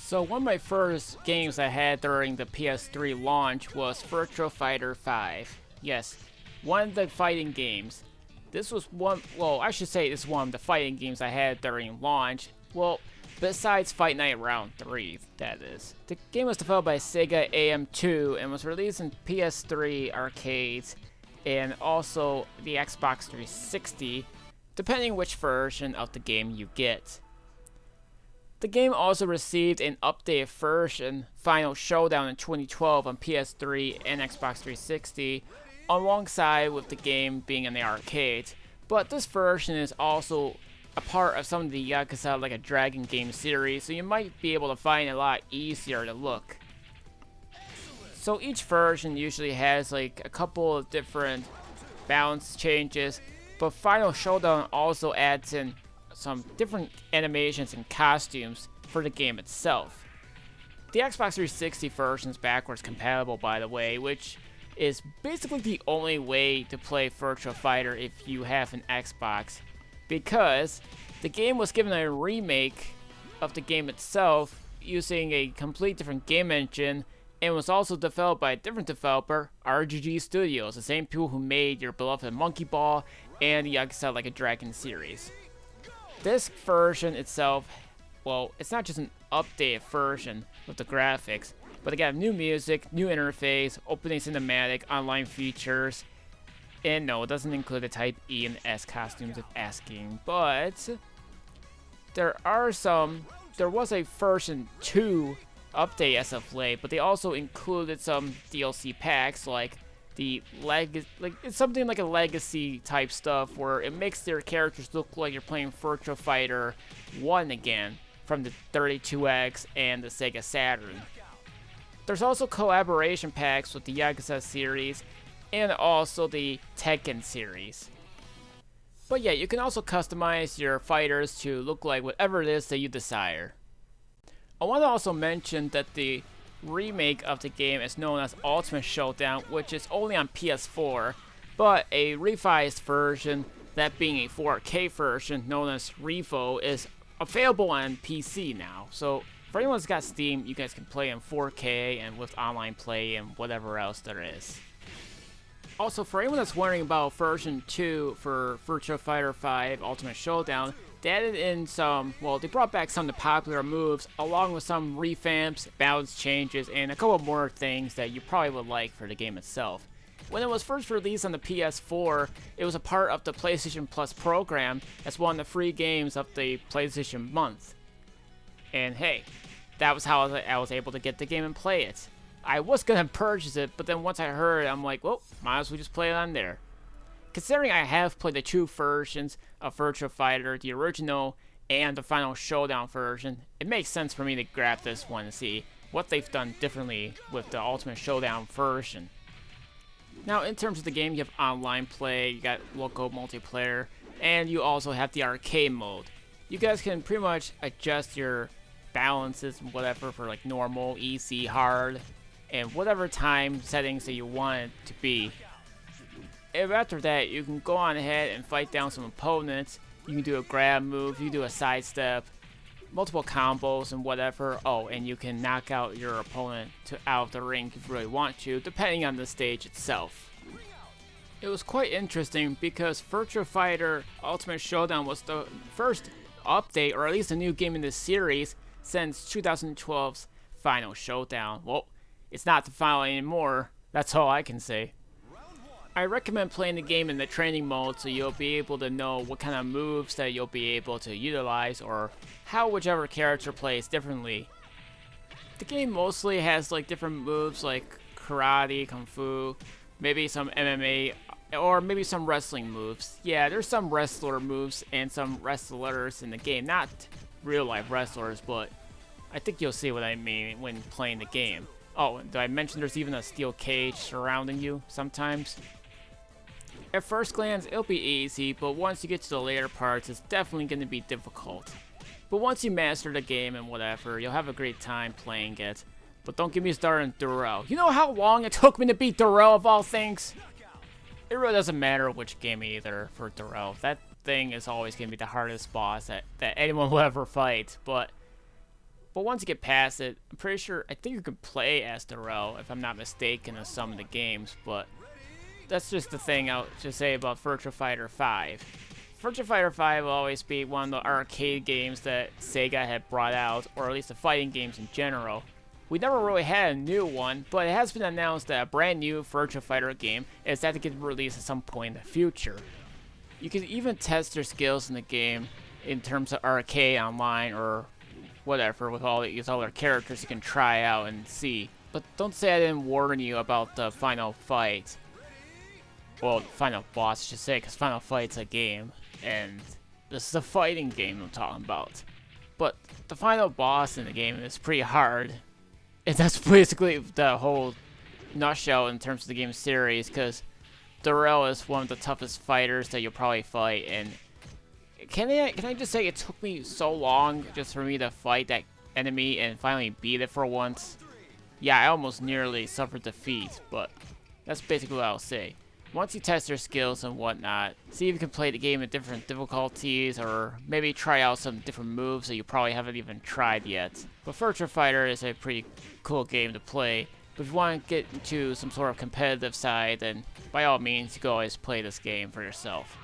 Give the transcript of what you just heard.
So one of my first games I had during the PS3 launch was Virtua Fighter 5. Yes, one of the fighting games. This was one, well, I should say this is one of the fighting games I had during launch. Well, besides Fight Night Round 3, that is. The game was developed by Sega AM2 and was released in PS3 arcades and also the Xbox 360, depending which version of the game you get. The game also received an updated version, Final Showdown in 2012 on PS3 and Xbox 360, alongside with the game being in the arcade. But this version is also a part of some of the Yakuza Like a Dragon game series, so you might be able to find it a lot easier to look. So each version usually has like a couple of different balance changes, but Final Showdown also adds in some different animations and costumes for the game itself. The Xbox 360 version is backwards compatible, by the way, which is basically the only way to play Virtua Fighter if you have an Xbox, because the game was given a remake of the game itself using a complete different game engine and was also developed by a different developer, RGG Studios, the same people who made your beloved Monkey Ball and the Yakuza Like a Dragon series. This version itself, well, it's not just an updated version with the graphics, but they got new music, new interface, opening cinematic, online features, and no, it doesn't include the Type E and S costumes if asking, but there was a version 2 update as of late, but they also included some DLC packs like it's something like a legacy type stuff where it makes their characters look like you're playing Virtua Fighter 1 again from the 32X and the Sega Saturn. There's also collaboration packs with the Yakuza series and also the Tekken series. But yeah, you can also customize your fighters to look like whatever it is that you desire. I want to also mention that the remake of the game is known as Ultimate Showdown, which is only on PS4, but a revised version, that being a 4K version known as Revo, is available on PC now. So for anyone that's got Steam, you guys can play in 4K and with online play and whatever else there is. Also, for anyone that's wondering about version 2 for Virtua Fighter 5 Ultimate Showdown, they added in they brought back some of the popular moves, along with some revamps, balance changes, and a couple more things that you probably would like for the game itself. When it was first released on the PS4, it was a part of the PlayStation Plus program as one of the free games of the PlayStation Month. And hey, that was how I was able to get the game and play it. I was gonna purchase it, but then once I heard it, I'm like, well, might as well just play it on there. Considering I have played the two versions of Virtua Fighter, the original and the Final Showdown version, it makes sense for me to grab this one and see what they've done differently with the Ultimate Showdown version. Now, in terms of the game, you have online play, you got local multiplayer, and you also have the arcade mode. You guys can pretty much adjust your balances and whatever for like normal, easy, hard, and whatever time settings that you want it to be. And after that, you can go on ahead and fight down some opponents. You can do a grab move, you can do a sidestep, multiple combos and whatever. Oh, and you can knock out your opponent out of the ring if you really want to, depending on the stage itself. It was quite interesting because Virtua Fighter Ultimate Showdown was the first update, or at least a new game in this series, since 2012's Final Showdown. Well, it's not the final anymore, that's all I can say. I recommend playing the game in the training mode so you'll be able to know what kind of moves that you'll be able to utilize or how whichever character plays differently. The game mostly has like different moves like karate, kung fu, maybe some MMA, or maybe some wrestling moves. Yeah, there's some wrestler moves and some wrestlers in the game. Not real life wrestlers, but I think you'll see what I mean when playing the game. Oh, did I mention there's even a steel cage surrounding you sometimes? At first glance, it'll be easy, but once you get to the later parts, it's definitely going to be difficult. But once you master the game and whatever, you'll have a great time playing it. But don't get me started on Durrell. You know how long it took me to beat Durrell of all things? It really doesn't matter which game either for Durrell. That thing is always going to be the hardest boss that anyone will ever fight. But But once you get past it, I'm pretty sure, I think you can play as Darrell, if I'm not mistaken, in some of the games, but that's just the thing I'll just say about Virtua Fighter 5. Virtua Fighter 5 will always be one of the arcade games that Sega had brought out, or at least the fighting games in general. We never really had a new one, but it has been announced that a brand new Virtua Fighter game is set to get released at some point in the future. You can even test your skills in the game in terms of arcade online or whatever with all these other characters you can try out and see. But don't say I didn't warn you about the final fight. Well, final boss, I should say, because Final Fight's a game, and this is a fighting game I'm talking about. But the final boss in the game is pretty hard. And that's basically the whole nutshell in terms of the game series, because Darrell is one of the toughest fighters that you'll probably fight, and can I just say it took me so long just for me to fight that enemy and finally beat it for once. Yeah, I almost nearly suffered defeat, but that's basically what I'll say. Once you test your skills and whatnot, see if you can play the game at different difficulties, or maybe try out some different moves that you probably haven't even tried yet. But Virtua Fighter is a pretty cool game to play, but if you want to get into some sort of competitive side, then by all means you can always play this game for yourself.